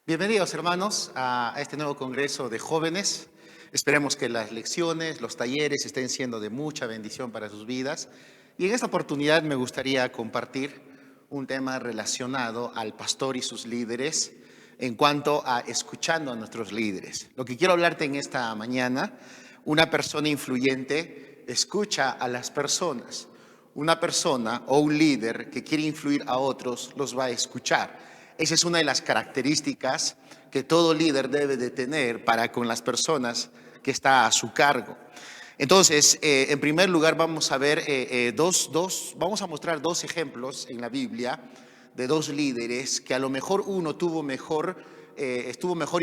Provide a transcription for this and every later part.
Bienvenidos, hermanos, a este nuevo Congreso de Jóvenes. Esperemos que las lecciones, los talleres estén siendo de mucha bendición para sus vidas. Y en esta oportunidad me gustaría compartir un tema relacionado al pastor y sus líderes en cuanto a escuchando a nuestros líderes. Lo que quiero hablarte en esta mañana, una persona influyente escucha a las personas. Una persona o un líder que quiere influir a otros los va a escuchar. Esa es una de las características que todo líder debe de tener para con las personas que está a su cargo. Entonces, en primer lugar vamos a ver vamos a mostrar dos ejemplos en la Biblia de dos líderes que a lo mejor uno estuvo mejor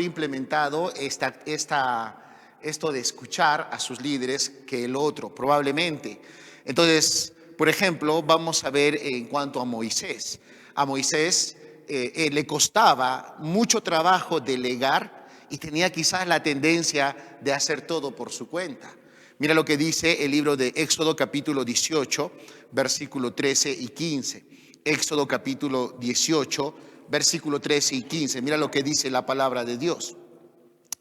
implementado esto de escuchar a sus líderes que el otro, probablemente. Entonces, por ejemplo, vamos a ver en cuanto a Moisés. A Moisés le costaba mucho trabajo delegar y tenía quizás la tendencia de hacer todo por su cuenta. Mira lo que dice el libro de Éxodo capítulo 18, versículo 13 y 15. Éxodo capítulo 18, versículo 13 y 15. Mira lo que dice la palabra de Dios.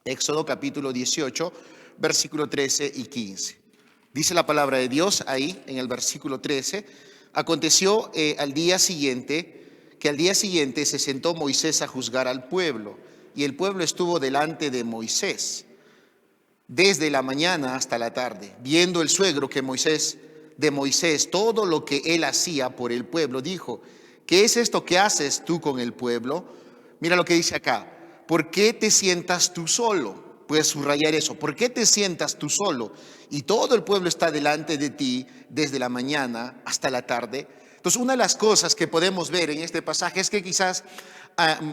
Éxodo capítulo 18, versículo 13 y 15. Dice la palabra de Dios ahí en el versículo 13. Aconteció que al día siguiente se sentó Moisés a juzgar al pueblo, y el pueblo estuvo delante de Moisés desde la mañana hasta la tarde. Viendo el suegro de Moisés todo lo que él hacía por el pueblo, dijo: ¿qué es esto que haces tú con el pueblo? Mira lo que dice acá: ¿por qué te sientas tú solo? Puedes subrayar eso. ¿Por qué te sientas tú solo? Y todo el pueblo está delante de ti desde la mañana hasta la tarde. Entonces, una de las cosas que podemos ver en este pasaje es que quizás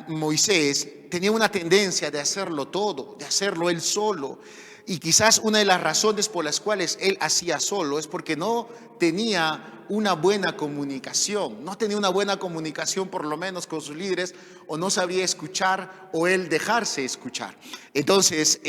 Moisés tenía una tendencia de hacerlo todo, de hacerlo él solo. Y quizás una de las razones por las cuales él hacía solo es porque no tenía una buena comunicación, por lo menos con sus líderes, o no sabría escuchar o él dejarse escuchar. Entonces,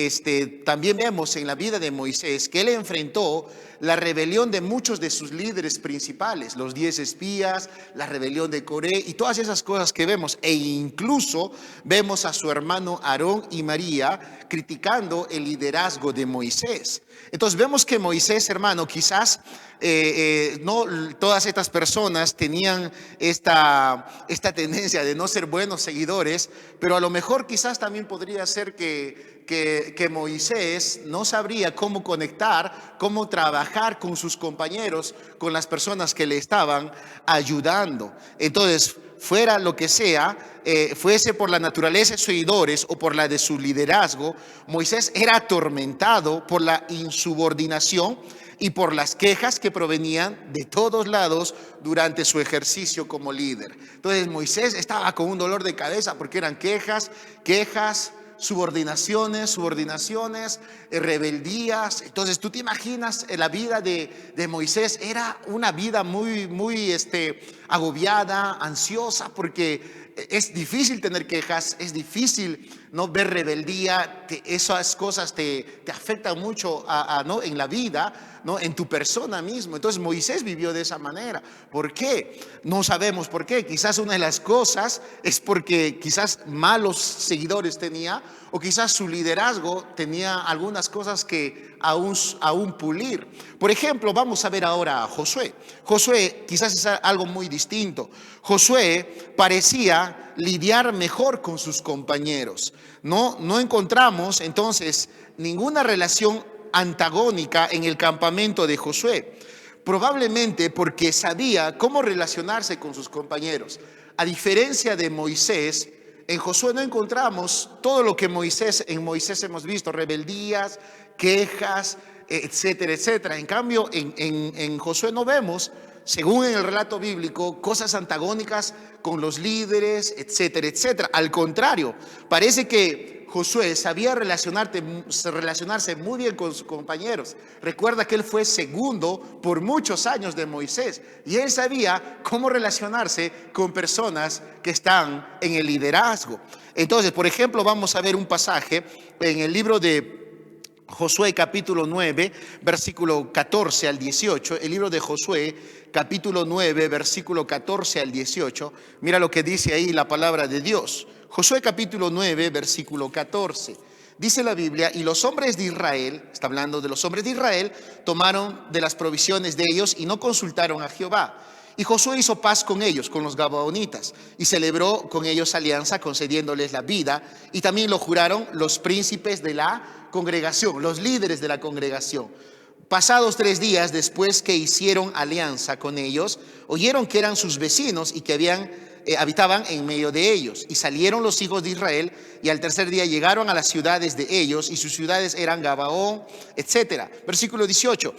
también vemos en la vida de Moisés que él enfrentó la rebelión de muchos de sus líderes principales, los 10 espías, la rebelión de Coré y todas esas cosas que vemos. E incluso vemos a su hermano Aarón y María criticando el liderazgo de Moisés. Entonces vemos que Moisés, hermano, quizás no todas estas personas tenían esta tendencia de no ser buenos seguidores, pero a lo mejor quizás también podría ser que Moisés no sabría cómo conectar, cómo trabajar con sus compañeros, con las personas que le estaban ayudando. Entonces, fuera lo que sea, fuese por la naturaleza de sus seguidores o por la de su liderazgo, Moisés era atormentado por la insubordinación y por las quejas que provenían de todos lados durante su ejercicio como líder. Entonces Moisés estaba con un dolor de cabeza porque eran quejas, subordinaciones, rebeldías. Entonces tú te imaginas, la vida de Moisés era una vida muy agobiada, ansiosa, porque es difícil tener quejas, es difícil no ver rebeldía, esas cosas te afectan mucho ¿no? en la vida, ¿no? En tu persona mismo. Entonces Moisés vivió de esa manera. ¿Por qué? No sabemos por qué. Quizás una de las cosas es porque quizás malos seguidores tenía, o quizás su liderazgo tenía algunas cosas que aún pulir. Por ejemplo, vamos a ver ahora a Josué. Josué quizás es algo muy distinto. Josué parecía lidiar mejor con sus compañeros. No encontramos entonces ninguna relación antagónica en el campamento de Josué, probablemente porque sabía cómo relacionarse con sus compañeros. A diferencia de Moisés, en Josué no encontramos todo lo que en Moisés hemos visto: rebeldías, quejas, etcétera, etcétera. En cambio, en Josué no vemos, según en el relato bíblico, cosas antagónicas con los líderes, etcétera, etcétera. Al contrario, parece que Josué sabía relacionarse muy bien con sus compañeros. Recuerda que él fue segundo por muchos años de Moisés, y él sabía cómo relacionarse con personas que están en el liderazgo. Entonces, por ejemplo, vamos a ver un pasaje en el libro de Josué capítulo 9, versículo 14 al 18, el libro de Josué capítulo 9, versículo 14 al 18, mira lo que dice ahí la palabra de Dios. Josué capítulo 9, versículo 14. Dice la Biblia, y los hombres de Israel, está hablando de los hombres de Israel, tomaron de las provisiones de ellos y no consultaron a Jehová. Y Josué hizo paz con ellos, con los gabaonitas, y celebró con ellos alianza, concediéndoles la vida, y también lo juraron los príncipes de la congregación, los líderes de la congregación. Pasados 3 días después que hicieron alianza con ellos, oyeron que eran sus vecinos y que habitaban en medio de ellos. Y salieron los hijos de Israel, y al tercer día llegaron a las ciudades de ellos, y sus ciudades eran Gabaón, etc. Versículo 18.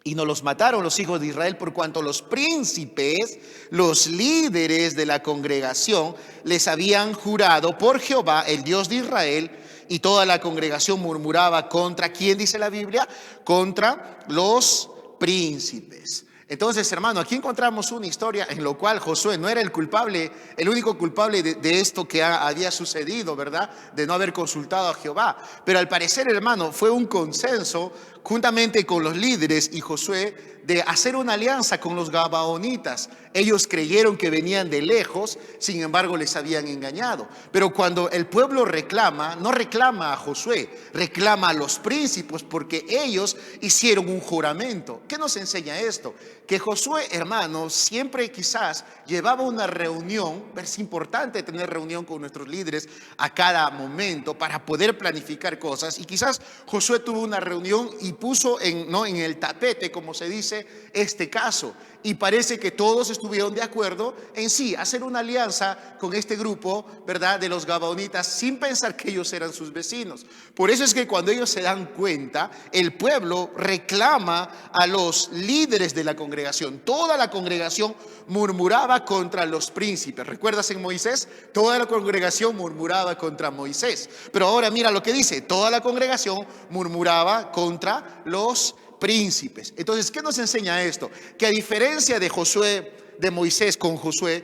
Y no los mataron los hijos de Israel, por cuanto los príncipes, los líderes de la congregación, les habían jurado por Jehová, el Dios de Israel. Y toda la congregación murmuraba contra, ¿quién dice la Biblia? Contra los príncipes. Entonces, hermano, aquí encontramos una historia en la cual Josué no era el culpable, el único culpable de esto que había sucedido, ¿verdad? De no haber consultado a Jehová. Pero al parecer, hermano, fue un consenso juntamente con los líderes y Josué de hacer una alianza con los gabaonitas. Ellos creyeron que venían de lejos, sin embargo les habían engañado. Pero cuando el pueblo reclama, no reclama a Josué, reclama a los príncipes, porque ellos hicieron un juramento. ¿Qué nos enseña esto? Que Josué, hermano, siempre quizás llevaba una reunión. Es importante tener reunión con nuestros líderes a cada momento para poder planificar cosas. Y quizás Josué tuvo una reunión y puso en el tapete, como se dice, este caso. Y parece que todos estuvieron de acuerdo en sí, hacer una alianza con este grupo, ¿verdad?, de los gabaonitas, sin pensar que ellos eran sus vecinos. Por eso es que cuando ellos se dan cuenta, el pueblo reclama a los líderes de la congregación. Toda la congregación murmuraba contra los príncipes. ¿Recuerdas en Moisés? Toda la congregación murmuraba contra Moisés. Pero ahora mira lo que dice: toda la congregación murmuraba contra los príncipes. Entonces, ¿qué nos enseña esto? Que a diferencia de Moisés con Josué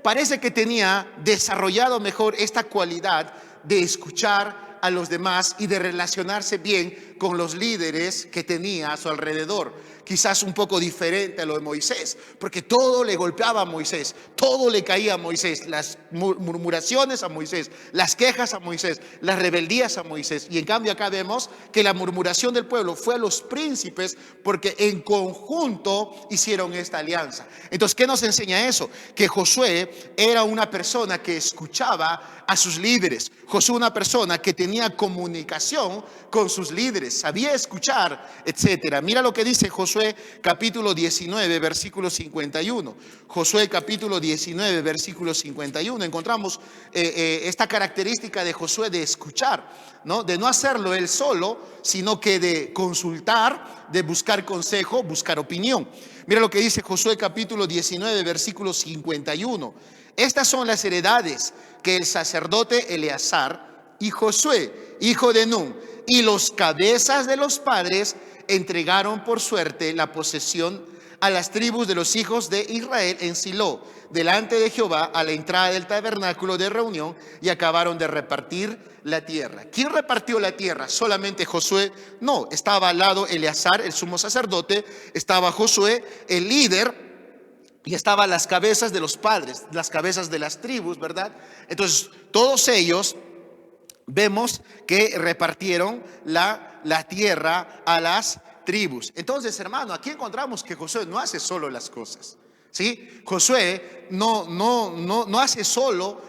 parece que tenía desarrollado mejor esta cualidad de escuchar a los demás y de relacionarse bien con los líderes que tenía a su alrededor. Quizás un poco diferente a lo de Moisés, porque todo le golpeaba a Moisés, todo le caía a Moisés, las murmuraciones a Moisés, las quejas a Moisés, las rebeldías a Moisés. Y en cambio acá vemos que la murmuración del pueblo fue a los príncipes, porque en conjunto hicieron esta alianza. Entonces, ¿qué nos enseña eso? Que Josué era una persona que escuchaba a sus líderes. Josué, una persona que tenía comunicación con sus líderes, sabía escuchar, etcétera. Mira lo que dice Josué capítulo 19, versículo 51. Josué capítulo 19, versículo 51. Encontramos esta característica de Josué de escuchar, ¿no? De no hacerlo él solo, sino que de consultar, de buscar consejo, buscar opinión. Mira lo que dice Josué capítulo 19, versículo 51. Estas son las heredades que el sacerdote Eleazar y Josué, hijo de Nun, y los cabezas de los padres entregaron por suerte la posesión a las tribus de los hijos de Israel en Silo, delante de Jehová, a la entrada del tabernáculo de reunión, y acabaron de repartir la tierra. ¿Quién repartió la tierra? ¿Solamente Josué? No, estaba al lado Eleazar, el sumo sacerdote, estaba Josué, el líder, y estaban las cabezas de los padres, las cabezas de las tribus, ¿verdad? Entonces, todos ellos vemos que repartieron la tierra a las tribus. Entonces, hermano, aquí encontramos que Josué no hace solo las cosas, ¿sí? Josué no hace solo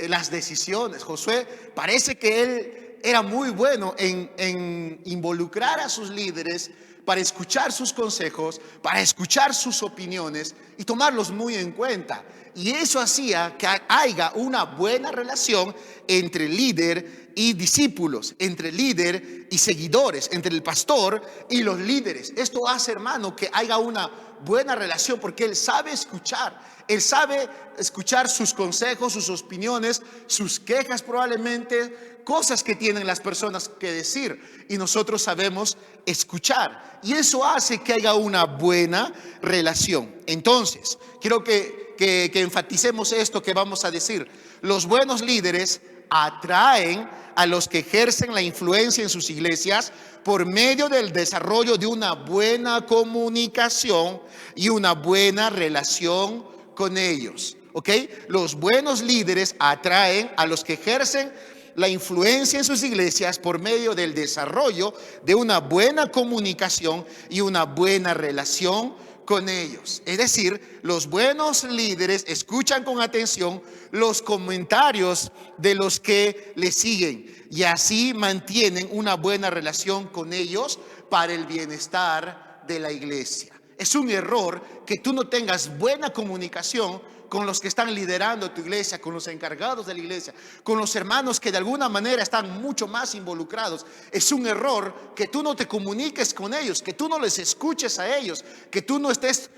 las decisiones. Josué parece que él era muy bueno en involucrar a sus líderes para escuchar sus consejos, para escuchar sus opiniones y tomarlos muy en cuenta. Y eso hacía que haya una buena relación entre líder y discípulos, entre líder y seguidores, entre el pastor y los líderes. Esto hace, hermano, que haya una buena relación, porque él sabe escuchar. Él sabe escuchar sus consejos, sus opiniones, sus quejas, probablemente cosas que tienen las personas que decir, y nosotros sabemos escuchar, y eso hace que haya una buena relación. Entonces, quiero que enfaticemos esto que vamos a decir. Los buenos líderes atraen a los que ejercen la influencia en sus iglesias por medio del desarrollo de una buena comunicación y una buena relación con ellos. ¿ok? Los buenos líderes atraen a los que ejercen la influencia en sus iglesias por medio del desarrollo de una buena comunicación y una buena relación con ellos. Es decir, los buenos líderes escuchan con atención los comentarios de los que les siguen y así mantienen una buena relación con ellos para el bienestar de la iglesia. Es un error que tú no tengas buena comunicación con los que están liderando tu iglesia, con los encargados de la iglesia, con los hermanos que de alguna manera están mucho más involucrados. Es un error que tú no te comuniques con ellos, que tú no les escuches a ellos, que tú no estés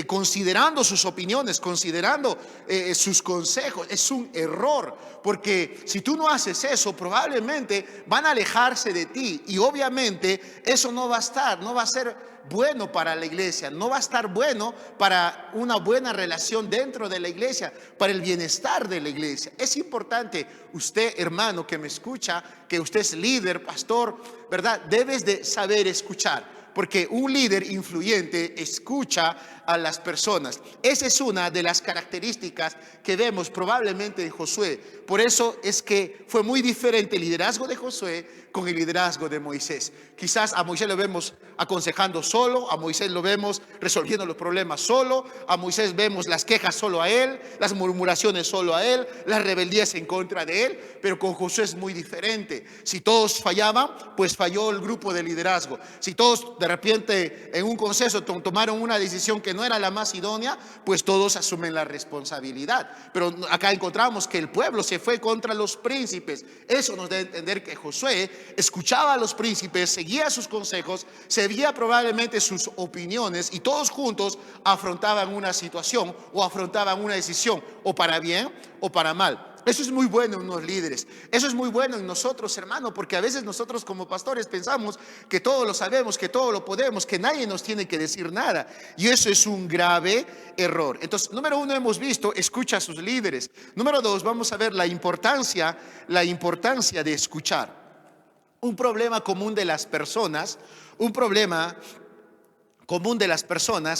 considerando sus opiniones, considerando sus consejos. Es un error, porque si tú no haces eso, probablemente van a alejarse de ti y obviamente eso no va a ser bueno para la iglesia, no va a estar bueno para una buena relación dentro de la iglesia, para el bienestar de la iglesia. Es importante, usted, hermano, que me escucha, que usted es líder, pastor, ¿verdad? Debes de saber escuchar, porque un líder influyente escucha a las personas. Esa es una de las características que vemos probablemente en Josué. Por eso es que fue muy diferente el liderazgo de Josué con el liderazgo de Moisés. Quizás a Moisés lo vemos aconsejando solo, a Moisés lo vemos resolviendo los problemas solo, a Moisés vemos las quejas solo a él, las murmuraciones solo a él, las rebeldías en contra de él, pero con Josué es muy diferente. Si todos fallaban, pues falló el grupo de liderazgo. Si todos de repente en un consejo tomaron una decisión que no era la más idónea, pues todos asumen la responsabilidad. Pero acá encontramos que el pueblo se fue contra los príncipes. Eso nos debe entender que Josué escuchaba a los príncipes, seguía sus consejos, seguía probablemente sus opiniones y todos juntos afrontaban una situación o afrontaban una decisión, o para bien o para mal. Eso es muy bueno en los líderes. Eso es muy bueno en nosotros, hermano, porque a veces nosotros como pastores pensamos que todo lo sabemos, que todo lo podemos, que nadie nos tiene que decir nada. Y eso es un grave error. Entonces, número uno, hemos visto, escucha a sus líderes. Número dos, vamos a ver la importancia de escuchar. Un problema común de las personas,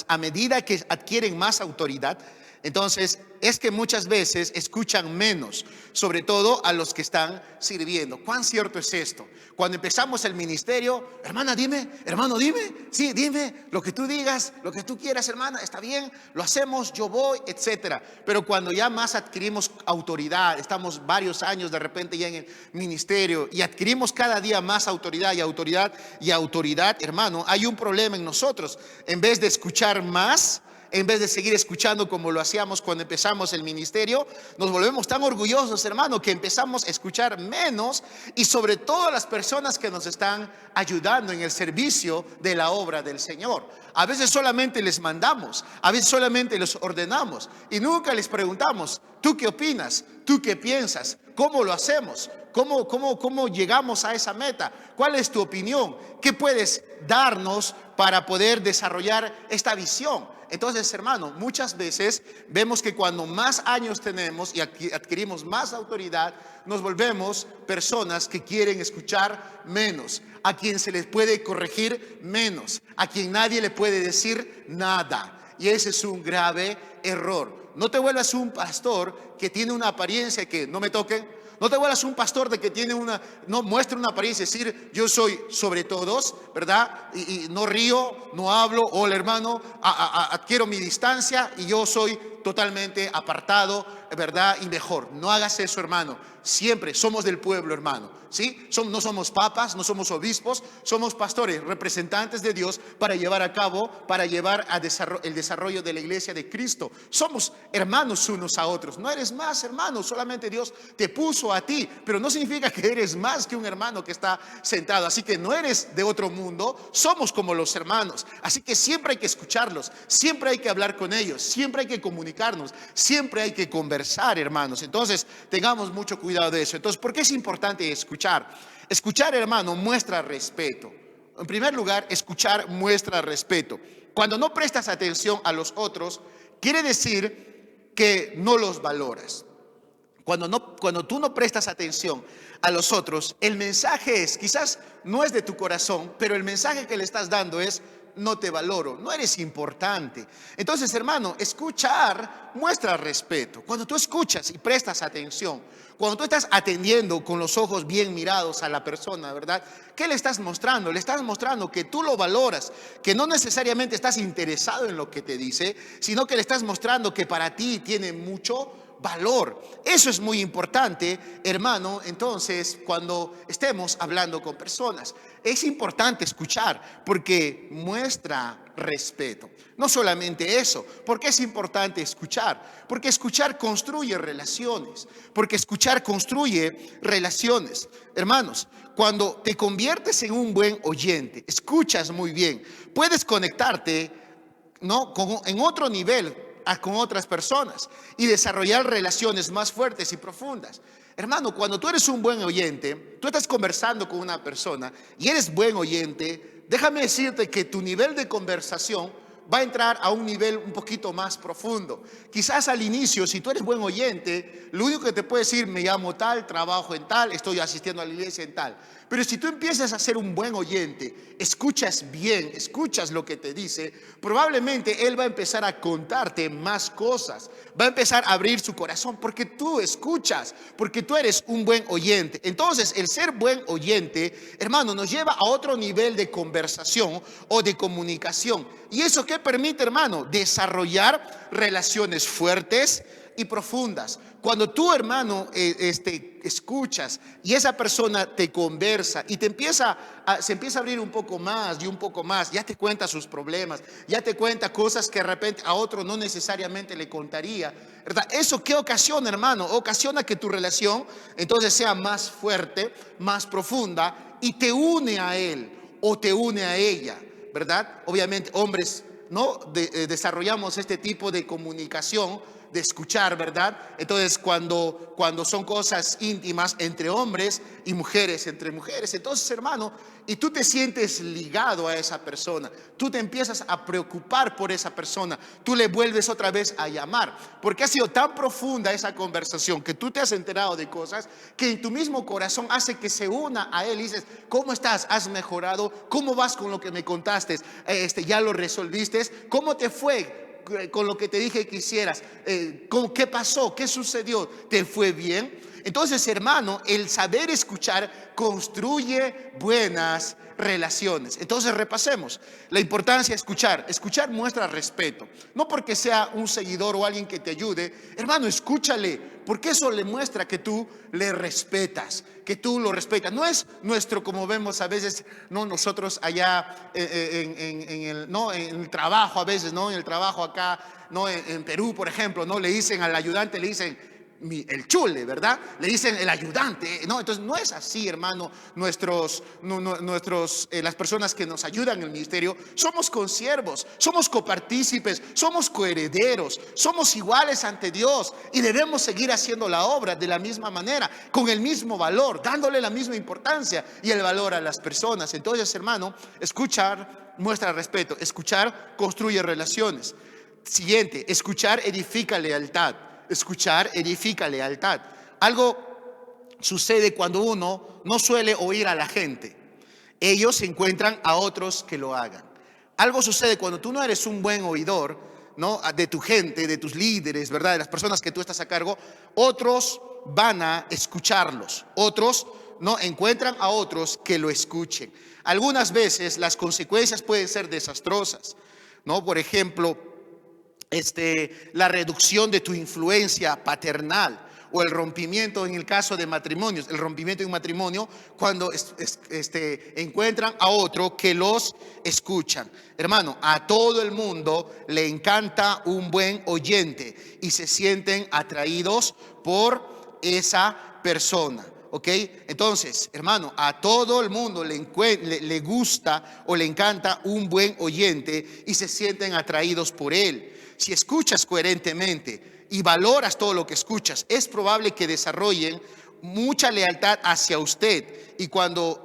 a medida que adquieren más autoridad, entonces es que muchas veces escuchan menos, sobre todo a los que están sirviendo. ¿Cuán cierto es esto? Cuando empezamos el ministerio, hermana, dime, hermano, dime, sí, dime, lo que tú digas, lo que tú quieras, hermana, está bien, lo hacemos, yo voy, etcétera. Pero cuando ya más adquirimos autoridad, estamos varios años de repente ya en el ministerio y adquirimos cada día más autoridad y autoridad y autoridad, hermano, hay un problema en nosotros. En vez de escuchar más, en vez de seguir escuchando como lo hacíamos cuando empezamos el ministerio, nos volvemos tan orgullosos, hermano, que empezamos a escuchar menos, y sobre todo las personas que nos están ayudando en el servicio de la obra del Señor. A veces solamente les mandamos, a veces solamente les ordenamos y nunca les preguntamos: ¿tú qué opinas? ¿Tú qué piensas? ¿Cómo lo hacemos? ¿Cómo llegamos a esa meta? ¿Cuál es tu opinión? ¿Qué puedes darnos para poder desarrollar esta visión? Entonces, hermano, muchas veces vemos que cuando más años tenemos y adquirimos más autoridad, nos volvemos personas que quieren escuchar menos, a quien se les puede corregir menos, a quien nadie le puede decir nada. Y ese es un grave error. No te vuelvas un pastor que tiene una apariencia que no me toquen. No te vuelvas un pastor de que no muestra una apariencia, es decir, yo soy sobre todos, ¿verdad? Y no río, no hablo, hola hermano, adquiero mi distancia y yo soy totalmente apartado, ¿verdad? Y mejor. No hagas eso, hermano. Siempre somos del pueblo, hermano, ¿sí? No somos papas, no somos obispos, somos pastores, representantes de Dios para llevar el desarrollo de la iglesia de Cristo. Somos hermanos unos a otros. No eres más hermano, solamente Dios te puso a ti, pero no significa que eres más que un hermano que está sentado. Así que no eres de otro mundo, somos como los hermanos. Así que siempre hay que escucharlos, siempre hay que hablar con ellos, siempre hay que comunicarnos, siempre hay que conversar, hermanos. Entonces, tengamos mucho cuidado de eso. Entonces, ¿por qué es importante escuchar? Escuchar, hermano, muestra respeto. En primer lugar, escuchar muestra respeto. Cuando no prestas atención a los otros, quiere decir que no los valoras. Cuando tú no prestas atención a los otros, el mensaje es, quizás no es de tu corazón, pero el mensaje que le estás dando es: no te valoro, no eres importante. Entonces, hermano, escuchar muestra respeto. Cuando tú escuchas y prestas atención, cuando tú estás atendiendo con los ojos bien mirados a la persona, ¿verdad? ¿Qué le estás mostrando? Le estás mostrando que tú lo valoras, que no necesariamente estás interesado en lo que te dice, sino que le estás mostrando que para ti tiene mucho valor. Eso es muy importante, hermano. Entonces, cuando estemos hablando con personas, es importante escuchar porque muestra respeto. No solamente eso, porque es importante escuchar, porque escuchar construye relaciones, porque escuchar construye relaciones. Hermanos, cuando te conviertes en un buen oyente, escuchas muy bien, puedes conectarte, ¿no?, en otro nivel con otras personas y desarrollar relaciones más fuertes y profundas. Hermano, cuando tú eres un buen oyente, tú estás conversando con una persona y eres buen oyente, déjame decirte que tu nivel de conversación va a entrar a un nivel un poquito más profundo. Quizás al inicio, si tú eres buen oyente, lo único que te puede decir: me llamo tal, trabajo en tal, estoy asistiendo a la iglesia en tal. Pero si tú empiezas a ser un buen oyente, escuchas bien, escuchas lo que te dice, probablemente él va a empezar a contarte más cosas, va a empezar a abrir su corazón porque tú escuchas, porque tú eres un buen oyente. Entonces, el ser buen oyente, hermano, nos lleva a otro nivel de conversación o de comunicación. ¿Y eso qué permite, hermano? Desarrollar relaciones fuertes y profundas. Cuando tú, hermano, escuchas y esa persona te conversa y se empieza a abrir un poco más y un poco más, ya te cuenta sus problemas, ya te cuenta cosas que de repente a otro no necesariamente le contaría, ¿verdad? ¿Eso qué ocasiona, hermano? Ocasiona que tu relación entonces sea más fuerte, más profunda y te une a él o te une a ella, ¿verdad? Obviamente, hombres, ¿no? Desarrollamos este tipo de comunicación, de escuchar, ¿verdad? Entonces, cuando son cosas íntimas entre hombres y mujeres, entre mujeres, entonces, hermano, y tú te sientes ligado a esa persona, tú te empiezas a preocupar por esa persona, tú le vuelves otra vez a llamar, porque ha sido tan profunda esa conversación que tú te has enterado de cosas que en tu mismo corazón hace que se una a él y dices: ¿cómo estás? ¿Has mejorado? ¿Cómo vas con lo que me contaste? ¿Ya lo resolviste? ¿Cómo te fue con lo que te dije que hicieras? ¿Qué pasó? ¿Qué sucedió? ¿Te fue bien? Entonces, hermano, el saber escuchar construye buenas relaciones. Entonces, repasemos la importancia de escuchar. Escuchar muestra respeto, no porque sea un seguidor o alguien que te ayude. Hermano, escúchale, porque eso le muestra que tú le respetas, que tú lo respetas. No es nuestro, como vemos a veces, no, nosotros allá en el trabajo, a veces, no, en el trabajo acá, no, en Perú, por ejemplo, no, le dicen al ayudante, le dicen el chule, ¿verdad? Le dicen el ayudante, ¿no? Entonces no es así, hermano. Las personas que nos ayudan en el ministerio somos consiervos, somos copartícipes, somos coherederos, somos iguales ante Dios y debemos seguir haciendo la obra de la misma manera, con el mismo valor, dándole la misma importancia y el valor a las personas. Entonces, hermano, escuchar muestra respeto, escuchar construye relaciones. Siguiente, escuchar edifica lealtad. Escuchar edifica lealtad. Algo sucede cuando uno no suele oír a la gente. Ellos encuentran a otros que lo hagan. Algo sucede cuando tú no eres un buen oidor, ¿no?, de tu gente, de tus líderes, ¿verdad?, de las personas que tú estás a cargo. Otros van a escucharlos. Otros no encuentran a otros que lo escuchen. Algunas veces las consecuencias pueden ser desastrosas, ¿no? Por ejemplo, la reducción de tu influencia paternal o el rompimiento en el caso de matrimonios, el rompimiento de un matrimonio cuando encuentran a otro que los escuchan. Hermano, a todo el mundo le encanta un buen oyente y se sienten atraídos por esa persona. ¿Ok? Entonces, hermano, a todo el mundo le gusta o le encanta un buen oyente y se sienten atraídos por él. Si escuchas coherentemente y valoras todo lo que escuchas, es probable que desarrollen mucha lealtad hacia usted y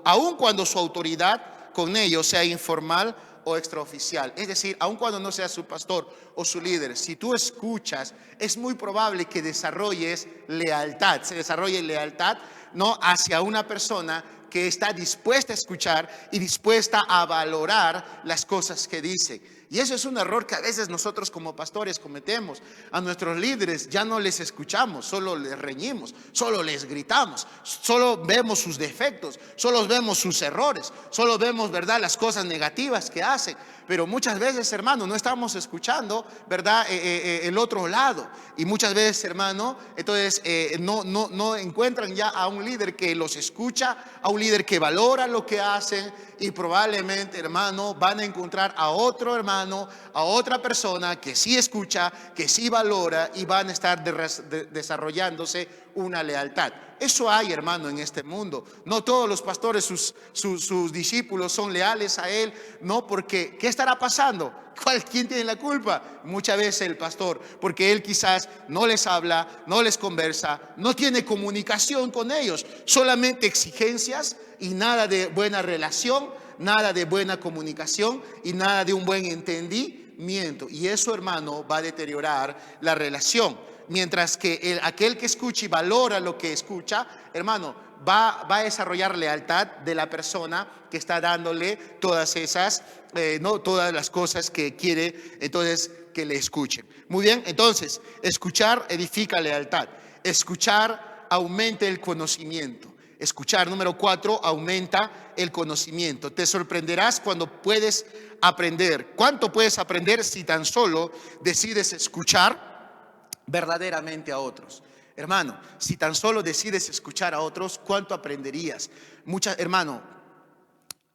aun cuando su autoridad con ellos sea informal o extraoficial, es decir, aun cuando no sea su pastor o su líder, si tú escuchas, es muy probable que se desarrolle lealtad, no hacia una persona que está dispuesta a escuchar y dispuesta a valorar las cosas que dice. Y eso es un error que a veces nosotros como pastores cometemos. A nuestros líderes ya no les escuchamos, solo les reñimos, solo les gritamos, solo vemos sus defectos, solo vemos sus errores, solo vemos, ¿verdad?, las cosas negativas que hacen. Pero muchas veces, hermano, no estamos escuchando, ¿verdad?, el otro lado. Y muchas veces, hermano, entonces no encuentran ya a un líder que los escucha, a un líder que valora lo que hacen, y probablemente, hermano, van a encontrar a otro hermano, a otra persona que sí escucha, que sí valora, y van a estar desarrollándose una lealtad. Eso hay, hermano, en este mundo. No todos los pastores, sus discípulos son leales a él, no, porque ¿qué estará pasando? ¿Quién tiene la culpa? Muchas veces el pastor, porque él quizás no les habla, no les conversa, no tiene comunicación con ellos, solamente exigencias y nada de buena relación, nada de buena comunicación y nada de un buen entendimiento. Y eso, hermano, va a deteriorar la relación. Mientras que aquel que escucha y valora lo que escucha, hermano, va a desarrollar lealtad de la persona que está dándole todas esas, no todas las cosas que quiere, entonces, que le escuchen. Muy bien, entonces, escuchar edifica lealtad. Escuchar aumenta el conocimiento. Escuchar, número 4, aumenta el conocimiento. Te sorprenderás cuando puedes aprender. ¿Cuánto puedes aprender si tan solo decides escuchar verdaderamente a otros? Hermano, si tan solo decides escuchar a otros, ¿cuánto aprenderías? Hermano,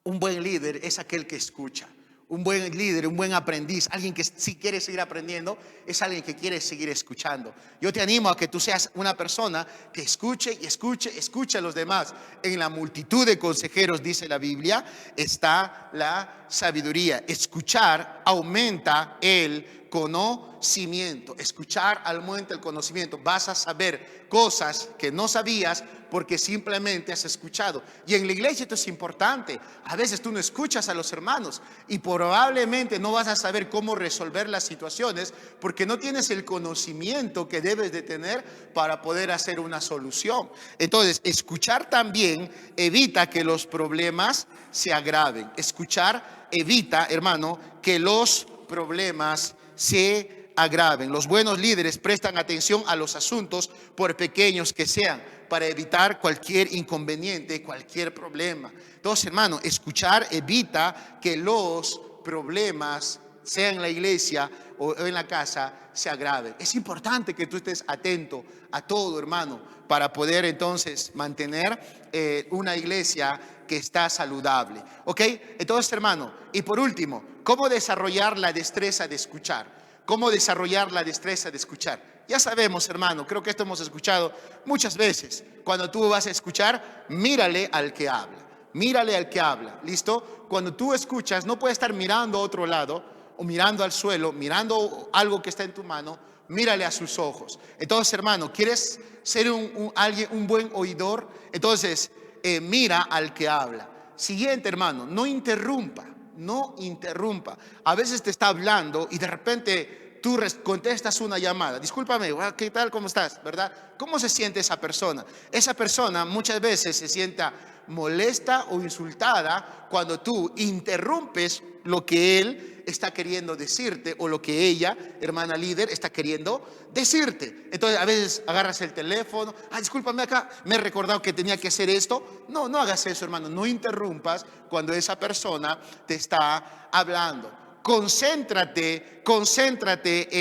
un buen líder es aquel que escucha. Un buen líder, un buen aprendiz, alguien que si quiere seguir aprendiendo, es alguien que quiere seguir escuchando. Yo te animo a que tú seas una persona que escuche y escuche a los demás. En la multitud de consejeros, dice la Biblia, está la sabiduría. Escuchar aumenta el conocimiento. Escuchar aumenta el conocimiento. Vas a saber cosas que no sabías porque simplemente has escuchado. Y en la iglesia esto es importante. A veces tú no escuchas a los hermanos y probablemente no vas a saber cómo resolver las situaciones porque no tienes el conocimiento que debes de tener para poder hacer una solución. Entonces, escuchar también evita que los problemas se agraven. Escuchar evita, hermano, que los problemas se agraven. Los buenos líderes prestan atención a los asuntos, por pequeños que sean, para evitar cualquier inconveniente, cualquier problema. Entonces, hermano, escuchar evita que los problemas, sea en la iglesia o en la casa, se agraven. Es importante que tú estés atento a todo, hermano, para poder entonces mantener una iglesia que está saludable. ¿Ok? Entonces, hermano, y por último, ¿cómo desarrollar la destreza de escuchar? ¿Cómo desarrollar la destreza de escuchar? Ya sabemos, hermano, creo que esto hemos escuchado muchas veces. Cuando tú vas a escuchar, mírale al que habla. Mírale al que habla, ¿listo? Cuando tú escuchas, no puedes estar mirando a otro lado o mirando al suelo, mirando algo que está en tu mano. Mírale a sus ojos. Entonces, hermano, ¿quieres ser un buen oidor? Entonces, mira al que habla. Siguiente, hermano, no interrumpa. No interrumpa. A veces te está hablando y de repente tú contestas una llamada. Discúlpame, ¿qué tal? ¿Cómo estás? ¿Verdad? ¿Cómo se siente esa persona? Esa persona muchas veces se sienta molesta o insultada cuando tú interrumpes lo que él está queriendo decirte o lo que ella, hermana líder, está queriendo decirte. Entonces a veces agarras el teléfono, discúlpame, acá me he recordado que tenía que hacer esto. No, no hagas eso, hermano, no interrumpas cuando esa persona te está hablando. Concéntrate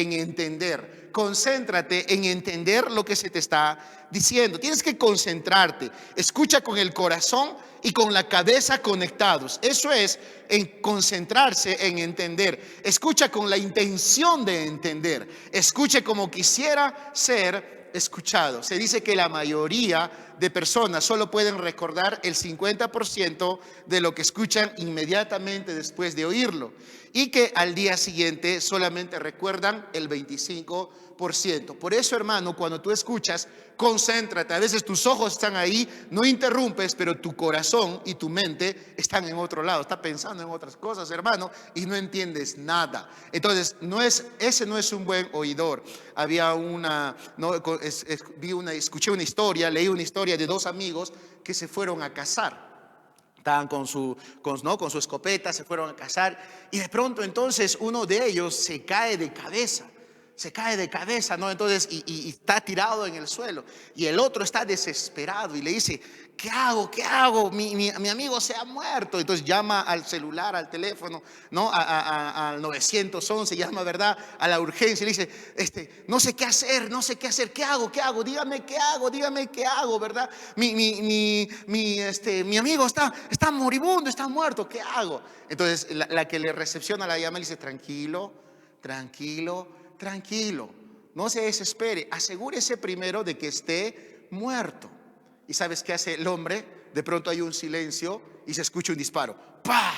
en entender. Concéntrate en entender lo que se te está diciendo. Tienes que concentrarte. Escucha con el corazón y con la cabeza conectados. Eso es en concentrarse en entender. Escucha con la intención de entender. Escuche como quisiera ser escuchado. Se dice que la mayoría de personas solo pueden recordar el 50% de lo que escuchan inmediatamente después de oírlo, y que al día siguiente solamente recuerdan el 25%. Por eso, hermano, cuando tú escuchas, concéntrate. A veces tus ojos están ahí, no interrumpes, pero tu corazón y tu mente están en otro lado. Está pensando en otras cosas, hermano, y no entiendes nada. Entonces, ese no es un buen oidor. Escuché una historia, leí una historia de dos amigos que se fueron a cazar. Estaban ¿no?, con su escopeta, se fueron a cazar y de pronto entonces uno de ellos se cae de cabeza. Se cae de cabeza, ¿no? Entonces, y está tirado en el suelo. Y el otro está desesperado y le dice: ¿qué hago? ¿Qué hago? Mi amigo se ha muerto. Entonces llama al celular, al teléfono, ¿no? Al 911, llama, ¿verdad?, a la urgencia y le dice: no sé qué hacer, no sé qué hacer. ¿Qué hago? ¿Qué hago? Dígame qué hago, dígame qué hago, ¿verdad? Mi amigo está moribundo, está muerto. ¿Qué hago? Entonces la que le recepciona la llama le dice: tranquilo, tranquilo, tranquilo, no se desespere, asegúrese primero de que esté muerto. ¿Y sabes qué hace el hombre? De pronto hay un silencio y se escucha un disparo. ¡Pah!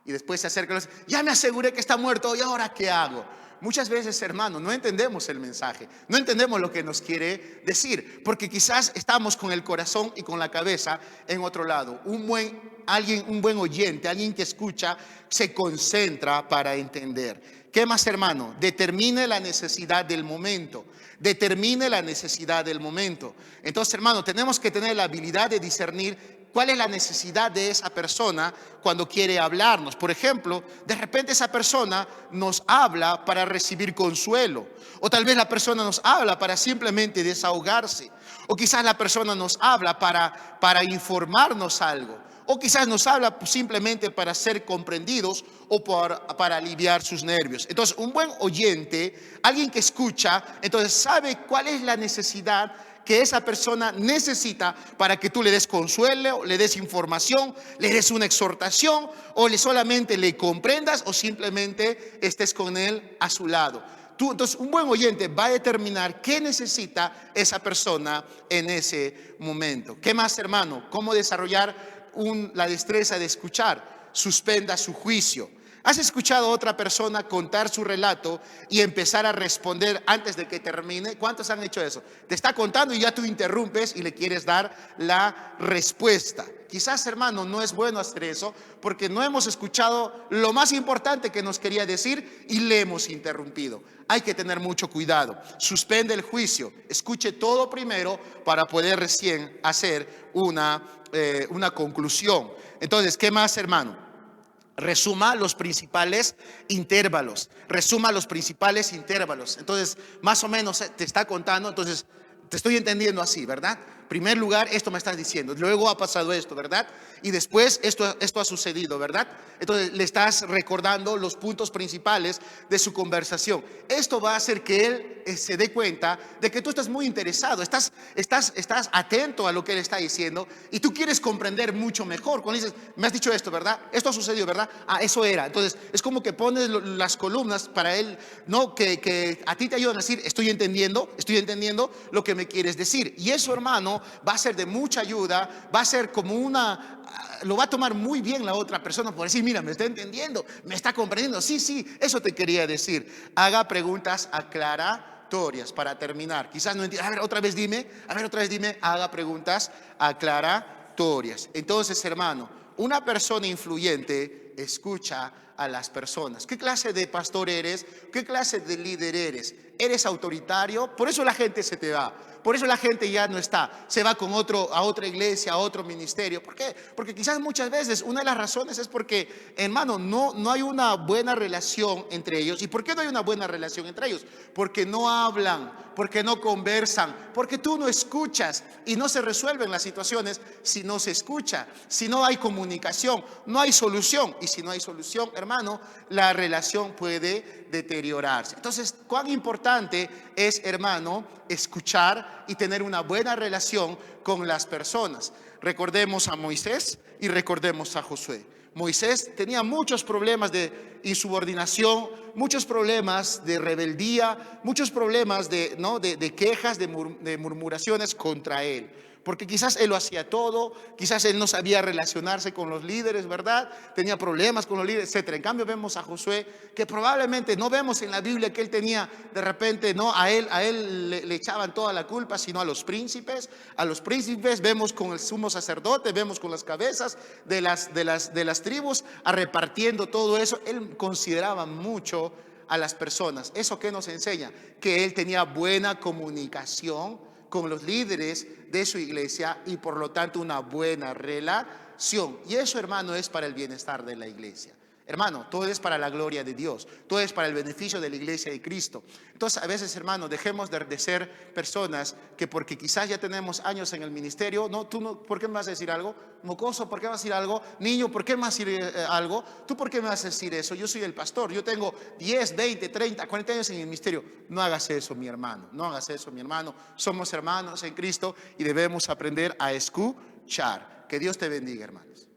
Y después se acerca y dice: ya me aseguré que está muerto, ¿y ahora qué hago? Muchas veces, hermano, no entendemos el mensaje, no entendemos lo que nos quiere decir, porque quizás estamos con el corazón y con la cabeza en otro lado. Un buen oyente, alguien que escucha, se concentra para entender. ¿Qué más, hermano? Determine la necesidad del momento. Determine la necesidad del momento. Entonces, hermano, tenemos que tener la habilidad de discernir cuál es la necesidad de esa persona cuando quiere hablarnos. Por ejemplo, de repente esa persona nos habla para recibir consuelo, o tal vez la persona nos habla para simplemente desahogarse, o quizás la persona nos habla para informarnos algo, o quizás nos habla simplemente para ser comprendidos o para aliviar sus nervios. Entonces, un buen oyente, alguien que escucha, entonces sabe cuál es la necesidad que esa persona necesita para que tú le des consuelo, le des información, le des una exhortación, o solamente le comprendas o simplemente estés con él a su lado. Entonces, un buen oyente va a determinar qué necesita esa persona en ese momento. ¿Qué más, hermano? ¿Cómo desarrollar la destreza de escuchar? Suspenda su juicio. ¿Has escuchado a otra persona contar su relato y empezar a responder antes de que termine? ¿Cuántos han hecho eso? Te está contando y ya tú interrumpes y le quieres dar la respuesta. Quizás, hermano, no es bueno hacer eso porque no hemos escuchado lo más importante que nos quería decir y le hemos interrumpido. Hay que tener mucho cuidado. Suspende el juicio. Escuche todo primero para poder recién hacer una conclusión. Entonces, ¿qué más, hermano? Resuma los principales intervalos. Resuma los principales intervalos. Entonces, más o menos te está contando. Entonces, te estoy entendiendo así, ¿verdad? Primer lugar, esto me estás diciendo. Luego ha pasado esto, ¿verdad? Y después esto ha sucedido, ¿verdad? Entonces, le estás recordando los puntos principales de su conversación. Esto va a hacer que él se dé cuenta de que tú estás muy interesado. Estás atento a lo que él está diciendo y tú quieres comprender mucho mejor. Cuando dices: me has dicho esto, ¿verdad? Esto ha sucedido, ¿verdad? Ah, eso era. Entonces, es como que pones las columnas para él, ¿no? Que a ti te ayudan a decir: estoy entendiendo lo que me quieres decir. Y eso, hermano, va a ser de mucha ayuda. Va a ser como lo va a tomar muy bien la otra persona por decir: mira, me está entendiendo, me está comprendiendo. Sí, eso te quería decir. Haga preguntas aclaratorias para terminar. Quizás no entienda. A ver, otra vez dime. Haga preguntas aclaratorias. Entonces, hermano, una persona influyente escucha a las personas. ¿Qué clase de pastor eres? ¿Qué clase de líder eres? ¿Eres autoritario? Por eso la gente se te va. Por eso la gente ya no está, se va a otra iglesia, a otro ministerio. ¿Por qué? Porque quizás muchas veces una de las razones es porque, hermano, no hay una buena relación entre ellos. ¿Y por qué no hay una buena relación entre ellos? Porque no hablan, porque no conversan, porque tú no escuchas y no se resuelven las situaciones si no se escucha, si no hay comunicación, no hay solución. Y si no hay solución, hermano, la relación puede deteriorarse. Entonces, cuán importante es, hermano, escuchar y tener una buena relación con las personas. Recordemos a Moisés y recordemos a Josué. Moisés tenía muchos problemas de insubordinación, muchos problemas de rebeldía, muchos problemas de quejas, de murmuraciones contra él. Porque quizás él lo hacía todo, quizás él no sabía relacionarse con los líderes, ¿verdad? Tenía problemas con los líderes, etc. En cambio vemos a Josué, que probablemente no vemos en la Biblia que él tenía de repente, no, a él le echaban toda la culpa, sino a los príncipes. A los príncipes vemos con el sumo sacerdote, vemos con las cabezas de las tribus, repartiendo todo eso. Él consideraba mucho a las personas. ¿Eso qué nos enseña? Que él tenía buena comunicación con los líderes de su iglesia y por lo tanto una buena relación. oración. Y eso, hermano, es para el bienestar de la iglesia. Hermano, todo es para la gloria de Dios, todo es para el beneficio de la iglesia de Cristo. Entonces, a veces, hermano, dejemos de ser personas que porque quizás ya tenemos años en el ministerio, no, tú no, ¿por qué me vas a decir algo? Mocoso, ¿por qué vas a decir algo? Niño, ¿por qué me vas a decir algo? ¿Tú por qué me vas a decir eso? Yo soy el pastor, yo tengo 10, 20, 30, 40 años en el ministerio. No hagas eso, mi hermano, no hagas eso, mi hermano. Somos hermanos en Cristo y debemos aprender a escuchar. Que Dios te bendiga, hermanos.